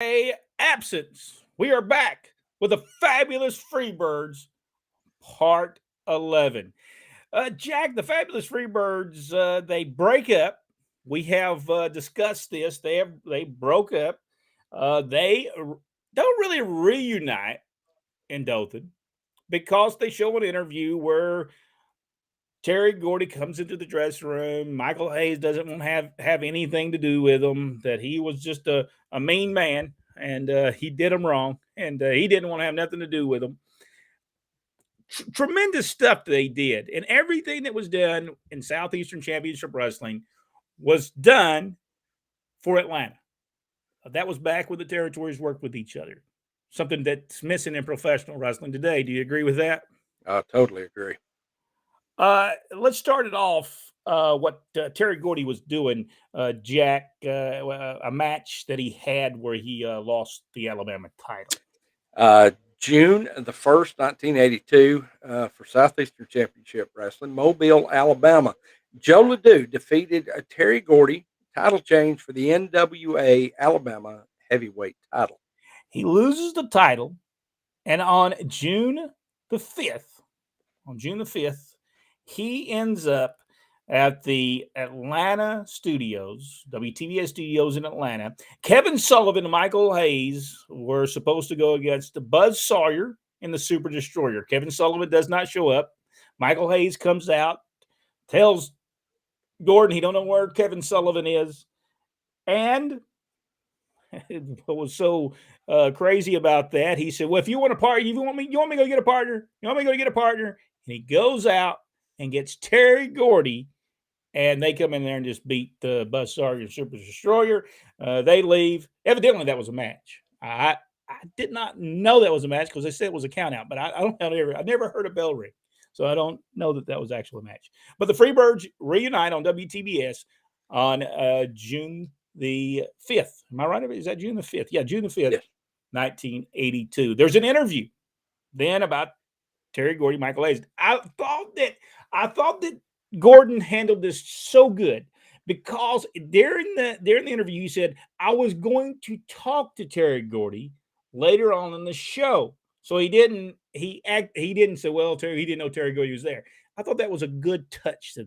A absence. We are back with the fabulous Freebirds, part 11. Jack, the fabulous Freebirds, they break up. We have discussed this. They broke up. They don't really reunite in Dothan because they show an interview where Terry Gordy comes into the dressing room. Michael Hayes doesn't want to have anything to do with him, that he was just a mean man and he did him wrong and he didn't want to have nothing to do with him. Tremendous stuff they did. And everything that was done in Southeastern Championship Wrestling was done for Atlanta. That was back when the territories worked with each other. Something that's missing in professional wrestling today. Do you agree with that? I totally agree. Let's start it off. What Terry Gordy was doing, Jack, a match that he had where he lost the Alabama title. June the 1st, 1982, for Southeastern Championship Wrestling, Mobile, Alabama. Joe Ledoux defeated Terry Gordy, title change for the NWA Alabama heavyweight title. He loses the title, and on June the 5th, he ends up at the Atlanta studios, WTBS studios in Atlanta. Kevin Sullivan and Michael Hayes were supposed to go against Buzz Sawyer and the Super Destroyer. Kevin Sullivan does not show up. Michael Hayes comes out, tells Gordon he don't know where Kevin Sullivan is. And what was so crazy about that, he said, well, if you want a partner, you want me to go get a partner? You want me to go get a partner? And he goes out and gets Terry Gordy, and they come in there and just beat Buzz Sawyer and Super Destroyer. They leave. Evidently, that was a match. I did not know that was a match because they said it was a count out, but I never heard a bell ring. So I don't know that was actually a match. But the Freebirds reunite on WTBS on June the 5th. Am I right? Is that June the 5th? Yeah, June the 5th, yes. 1982. There's an interview then about Terry Gordy, Michael Hayes. I thought that Gordon handled this so good because during the interview, he said, I was going to talk to Terry Gordy later on in the show. So he didn't say, well, he didn't know Terry Gordy was there. I thought that was a good touch to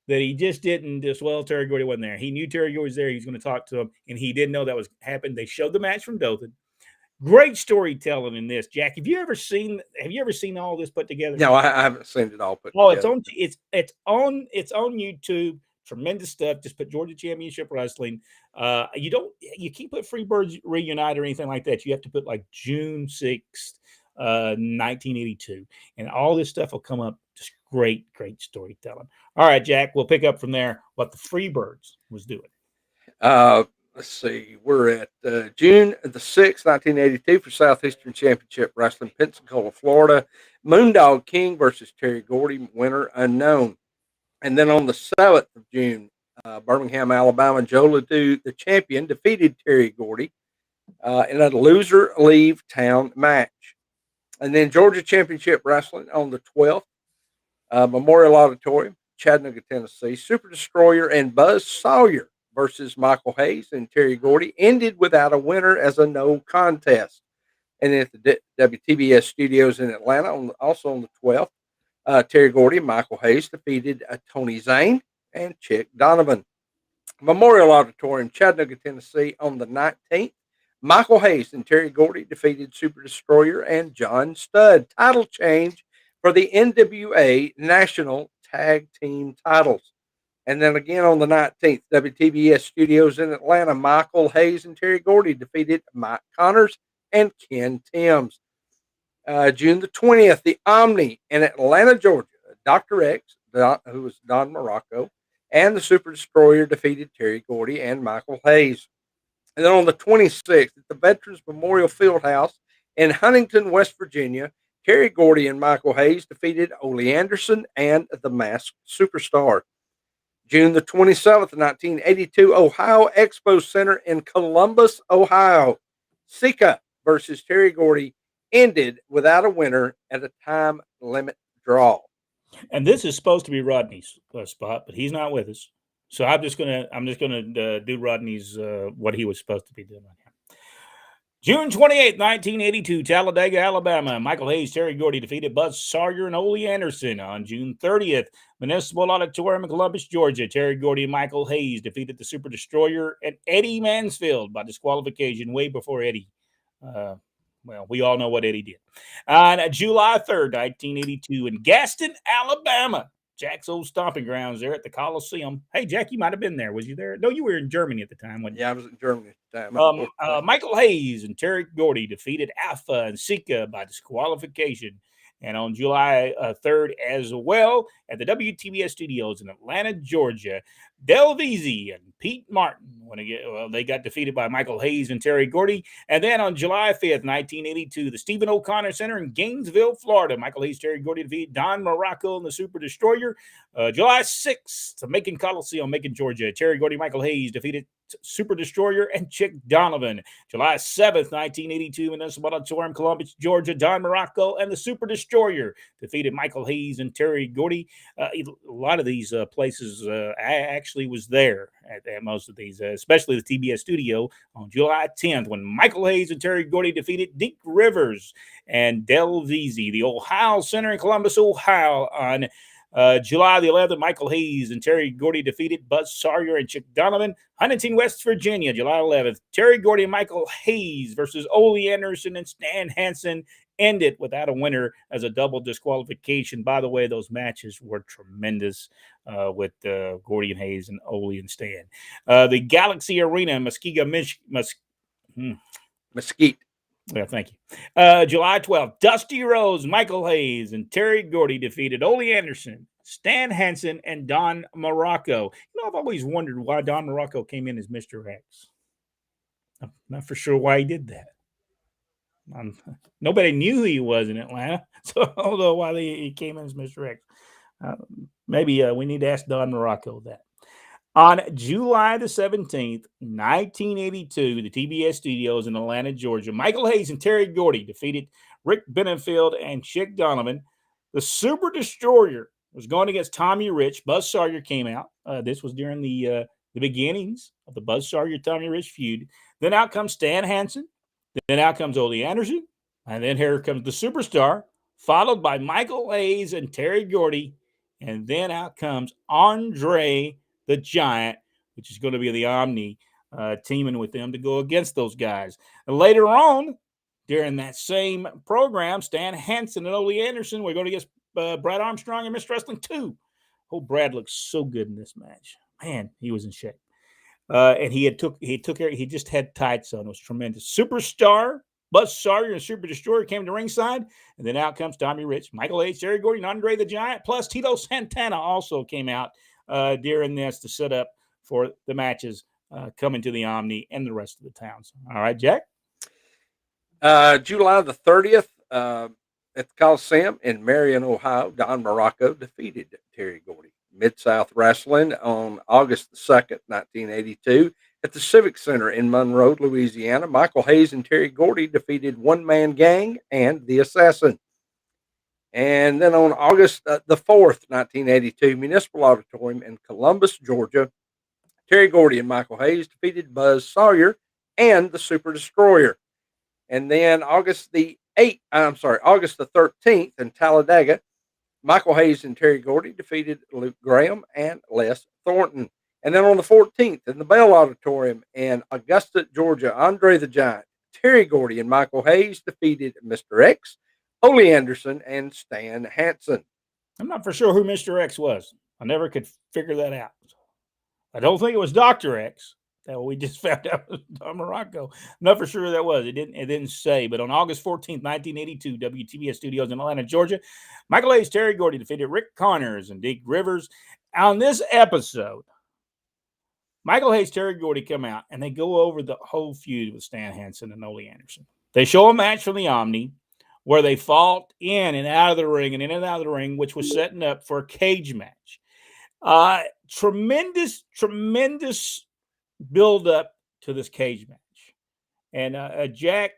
that he just didn't Terry Gordy wasn't there. He knew Terry Gordy was there. He was going to talk to him, and he didn't know that was happened. They showed the match from Dothan. Great storytelling in this, Jack. Have you ever seen all this put together? No, I haven't seen it all put together. It's on YouTube. Tremendous stuff. Just put Georgia Championship Wrestling. You can't put Freebirds Reunite or anything like that. You have to put like June 6th, 1982, and all this stuff will come up. Just great storytelling. All right, Jack, we'll pick up from there what the Freebirds was doing. Let's see. We're at June the 6th, 1982 for Southeastern Championship Wrestling, Pensacola, Florida. Moondog King versus Terry Gordy, winner unknown. And then on the 7th of June, Birmingham, Alabama, Joe Ledoux, the champion, defeated Terry Gordy in a loser leave town match. And then Georgia Championship Wrestling on the 12th, Memorial Auditorium, Chattanooga, Tennessee. Super Destroyer and Buzz Sawyer versus Michael Hayes and Terry Gordy ended without a winner as a no contest. And then at the WTBS studios in Atlanta, also on the 12th, Terry Gordy and Michael Hayes defeated Tony Zane and Chick Donovan. Memorial Auditorium, Chattanooga, Tennessee on the 19th, Michael Hayes and Terry Gordy defeated Super Destroyer and John Studd. Title change for the NWA National Tag Team titles. And then again on the 19th, WTBS Studios in Atlanta, Michael Hayes and Terry Gordy defeated Mike Connors and Ken Timms. June the 20th, the Omni in Atlanta, Georgia, Dr. X, who was Don Morocco, and the Super Destroyer defeated Terry Gordy and Michael Hayes. And then on the 26th, at the Veterans Memorial Fieldhouse in Huntington, West Virginia, Terry Gordy and Michael Hayes defeated Ole Anderson and the Masked Superstar. June the 27th, 1982, Ohio Expo Center in Columbus, Ohio. Sika versus Terry Gordy ended without a winner at a time limit draw. And this is supposed to be Rodney's spot, but he's not with us. So I'm just gonna do Rodney's what he was supposed to be doing. June 28th, 1982, Talladega, Alabama. Michael Hayes, Terry Gordy defeated Buzz Sawyer and Ole Anderson. On June 30th, Municipal Auditorium in Columbus, Georgia. Terry Gordy and Michael Hayes defeated the Super Destroyer and Eddie Mansfield by disqualification way before Eddie. Well, we all know what Eddie did. On July 3rd, 1982, in Gaston, Alabama. Jack's old stomping grounds there at the Coliseum. Hey, Jack, you might have been there. Was you there? No, you were in Germany at the time, wasn't you? Yeah, I was in Germany at the time. Michael Hayes and Terry Gordy defeated Alpha and Sika by disqualification. And on July 3rd as well, at the WTBS studios in Atlanta, Georgia, Del Veazey and Pete Martin, they got defeated by Michael Hayes and Terry Gordy. And then on July 5th, 1982, the Stephen O'Connor Center in Gainesville, Florida, Michael Hayes, Terry Gordy defeated Don Morocco and the Super Destroyer. July 6th, Macon Coliseum, Macon, Georgia, Terry Gordy, Michael Hayes defeated Super Destroyer and Chick Donovan. July 7th, 1982, Municipal Auditorium, Columbus, Georgia, Don Morocco and the Super Destroyer defeated Michael Hayes and Terry Gordy. A lot of these places I actually was there at most of these, especially the TBS studio on July 10th when Michael Hayes and Terry Gordy defeated Dick Rivers and Del Veazey, the Ohio Center in Columbus, Ohio on July the 11th, Michael Hayes and Terry Gordy defeated Buzz Sawyer and Chick Donovan. Huntington, West Virginia, July 11th, Terry Gordy and Michael Hayes versus Ole Anderson and Stan Hansen ended without a winner as a double disqualification. By the way, those matches were tremendous with Gordy and Hayes and Ole and Stan. The Galaxy Arena in Mesquite. Yeah, thank you. July 12th, Dusty Rhodes, Michael Hayes, and Terry Gordy defeated Ole Anderson, Stan Hansen, and Don Morocco. You know, I've always wondered why Don Morocco came in as Mr. X. I'm not for sure why he did that. Nobody knew who he was in Atlanta, so I don't know why he came in as Mr. X. Maybe we need to ask Don Morocco that. On July the 17th, 1982, the TBS studios in Atlanta, Georgia, Michael Hayes and Terry Gordy defeated Rick Benefield and Chick Donovan. The Super Destroyer was going against Tommy Rich. Buzz Sawyer came out. This was during the beginnings of the Buzz Sawyer-Tommy Rich feud. Then out comes Stan Hansen. Then out comes Ole Anderson. And then here comes the Superstar, followed by Michael Hayes and Terry Gordy. And then out comes Andre the Giant, which is going to be the Omni, teaming with them to go against those guys. And later on, during that same program, Stan Hansen and Ole Anderson were going to get Brad Armstrong and Mr. Wrestling 2. Oh, Brad looks so good in this match. Man, he was in shape. And he just had tights on. It was tremendous. Superstar, Buzz Sawyer and Super Destroyer came to ringside. And then out comes Tommy Rich, Michael Hayes, Terry Gordy, and Andre the Giant. Plus, Tito Santana also came out during this to set up for the matches coming to the Omni and the rest of the towns. All right, Jack? July the 30th at the Coliseum in Marion, Ohio, Don Morocco defeated Terry Gordy. Mid-South Wrestling on August the 2nd, 1982 at the Civic Center in Monroe, Louisiana, Michael Hayes and Terry Gordy defeated One Man Gang and The Assassin. And then on August the 4th, 1982, Municipal Auditorium in Columbus, Georgia, Terry Gordy and Michael Hayes defeated Buzz Sawyer and the Super Destroyer. And then August the 13th in Talladega, Michael Hayes and Terry Gordy defeated Luke Graham and Les Thornton. And then on the 14th in the Bell Auditorium in Augusta, Georgia, Andre the Giant, Terry Gordy and Michael Hayes defeated Mr. X, Ole Anderson, and Stan Hansen. I'm not for sure who Mr. X was. I never could figure that out. I don't think it was Dr. X. That we just found out was Don Morocco. I'm not for sure who that was. It didn't say. But on August 14th, 1982, WTBS Studios in Atlanta, Georgia, Michael Hayes, Terry Gordy defeated Rick Connors and Dick Rivers. On this episode, Michael Hayes, Terry Gordy come out, and they go over the whole feud with Stan Hansen and Ole Anderson. They show a match from the Omni where they fought in and out of the ring, which was setting up for a cage match. Tremendous build up to this cage match. And Jack,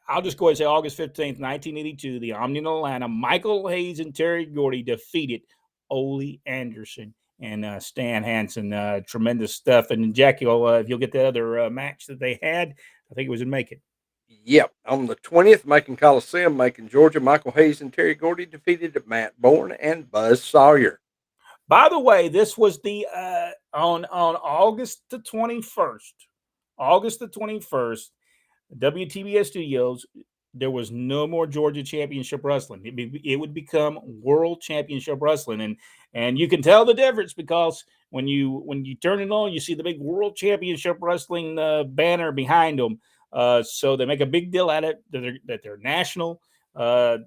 I'll just go ahead and say August 15th, 1982, the Omni in Atlanta, Michael Hayes and Terry Gordy defeated Ole Anderson and Stan Hansen. Tremendous stuff. And Jack, if you'll get that other match that they had, I think it was in Macon. Yep. On the 20th, Macon Coliseum, Macon, Georgia, Michael Hayes and Terry Gordy defeated Matt Bourne and Buzz Sawyer. By the way, this was the on August the 21st. August the 21st, WTBS Studios, there was no more Georgia Championship Wrestling. It would become World Championship Wrestling, and you can tell the difference because when you turn it on, you see the big World Championship Wrestling banner behind them. So they make a big deal at it that they're national. Uh,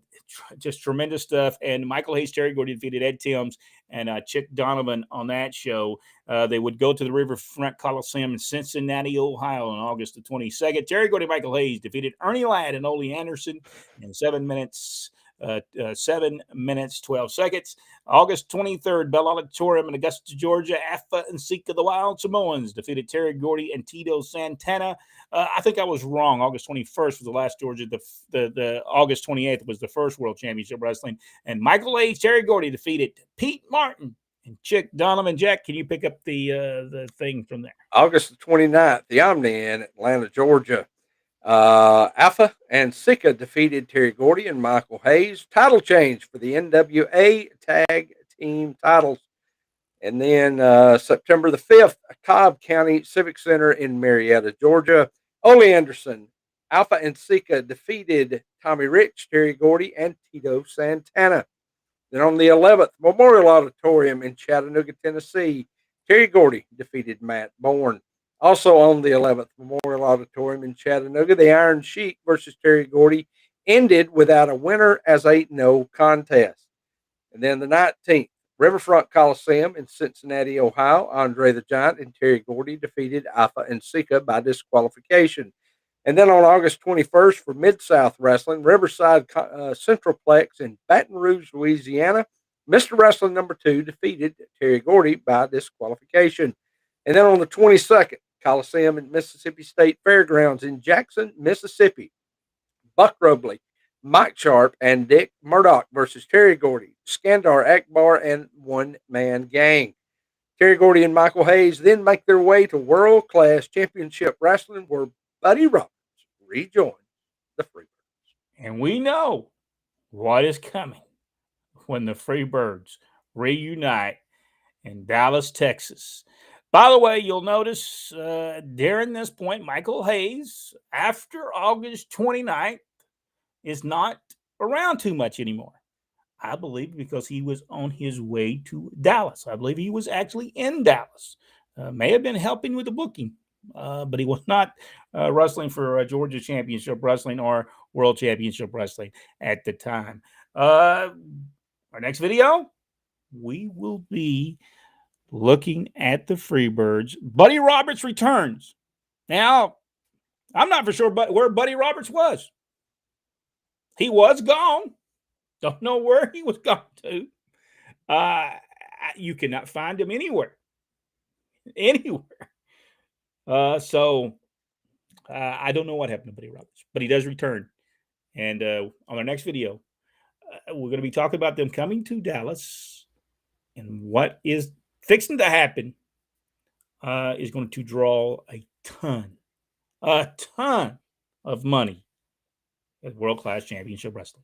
just tremendous stuff. And Michael Hayes, Terry Gordy defeated Ed Timms and Chick Donovan on that show. They would go to the Riverfront Coliseum in Cincinnati, Ohio on August the 22nd. Terry Gordy, Michael Hayes defeated Ernie Ladd and Ole Anderson in 7 minutes. 7 minutes, 12 seconds. August 23rd, Bell Auditorium in Augusta, Georgia. Afa and Sika, the Wild Samoans, defeated Terry Gordy and Tito Santana. I think I was wrong. August 21st was the last Georgia. The August 28th was the first World Championship Wrestling. And Michael Hayes, Terry Gordy defeated Pete Martin and Chick Donovan. Jack, can you pick up the thing from there? August the 29th, the Omni in Atlanta, Georgia. Alpha and Sika defeated Terry Gordy and Michael Hayes. Title change for the NWA Tag Team titles. And then September the 5th, Cobb County Civic Center in Marietta, Georgia. Ole Anderson, Alpha and Sika defeated Tommy Rich, Terry Gordy, and Tito Santana. Then on the 11th, Memorial Auditorium in Chattanooga, Tennessee, Terry Gordy defeated Matt Bourne. Also on the 11th, Memorial Auditorium in Chattanooga, the Iron Sheik versus Terry Gordy ended without a winner as a no contest. And then the 19th, Riverfront Coliseum in Cincinnati, Ohio, Andre the Giant and Terry Gordy defeated Alpha and Sika by disqualification. And then on August 21st for Mid-South Wrestling, Riverside Centralplex in Baton Rouge, Louisiana, Mr. Wrestling number 2 defeated Terry Gordy by disqualification. And then on the 22nd, Coliseum in Mississippi State Fairgrounds in Jackson, Mississippi, Buck Robley, Mike Sharp, and Dick Murdoch versus Terry Gordy, Skandar Akbar, and One Man Gang. Terry Gordy and Michael Hayes then make their way to World Class Championship Wrestling, where Buddy Roberts rejoined the Freebirds. And we know what is coming when the Freebirds reunite in Dallas, Texas. By the way, you'll notice during this point, Michael Hayes, after August 29th, is not around too much anymore. I believe because he was on his way to Dallas. I believe he was actually in Dallas. May have been helping with the booking, but he was not wrestling for Georgia Championship Wrestling or World Championship Wrestling at the time. Our next video, we will be looking at the Freebirds. Buddy Roberts returns. Now, I'm not for sure where Buddy Roberts was. He was gone. Don't know where he was gone to. You cannot find him anywhere. Anywhere. So I don't know what happened to Buddy Roberts, but he does return. And on our next video, we're going to be talking about them coming to Dallas and what is fixing to happen is going to draw a ton of money at World Class Championship Wrestling.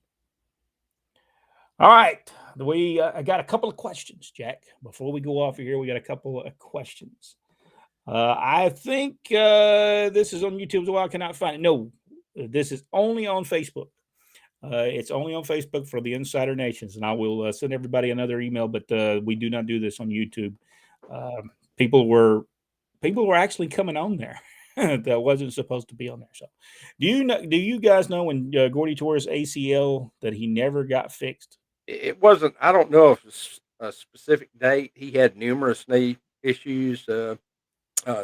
All right, I got a couple of questions, Jack. Before we go off of here, we got a couple of questions. I think this is on YouTube as well. I cannot find it. No, this is only on Facebook. It's only on Facebook for the Insider Nations, and I will send everybody another email. But we do not do this on YouTube. People were actually coming on there that wasn't supposed to be on there. So, do you guys know when Gordy tore his ACL that he never got fixed? It wasn't, I don't know if it's a specific date. He had numerous knee issues,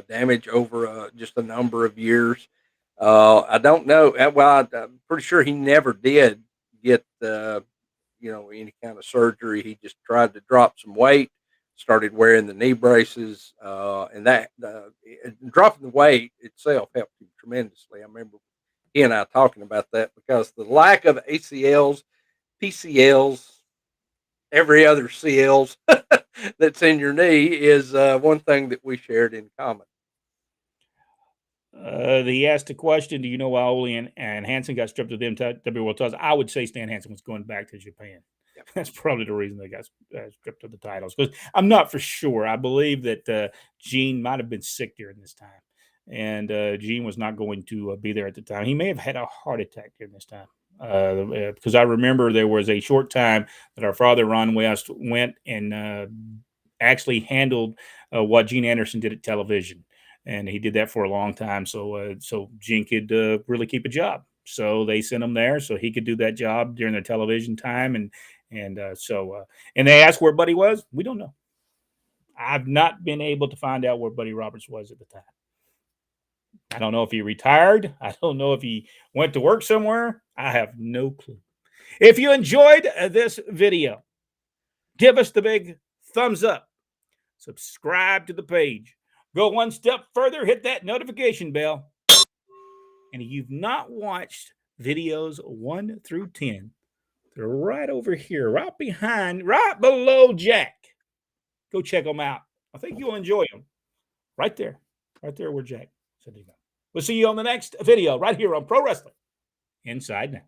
damage over just a number of years. I don't know. Well, I'm pretty sure he never did get, any kind of surgery. He just tried to drop some weight, started wearing the knee braces, and that dropping the weight itself helped him tremendously. I remember he and I talking about that because the lack of ACLs, PCLs, every other CLs that's in your knee is one thing that we shared in common. He asked a question, do you know why Ole and Hansen got stripped of them W World titles? I would say Stan Hansen was going back to Japan. Yep. That's probably the reason they got stripped of the titles. Because I'm not for sure. I believe that Gene might have been sick during this time. And Gene was not going to be there at the time. He may have had a heart attack during this time. Because I remember there was a short time that our father, Ron West, went and actually handled what Gene Anderson did at television. And he did that for a long time. So Gene could really keep a job. So they sent him there so he could do that job during their television time. And they asked where Buddy was. We don't know. I've not been able to find out where Buddy Roberts was at the time. I don't know if he retired. I don't know if he went to work somewhere. I have no clue. If you enjoyed this video, give us the big thumbs up. Subscribe to the page. Go one step further, hit that notification bell. And if you've not watched videos 1 through 10, they're right over here, right below Jack. Go check them out. I think you'll enjoy them. Right there where Jack said to go. We'll see you on the next video right here on Pro Wrestling Inside Now.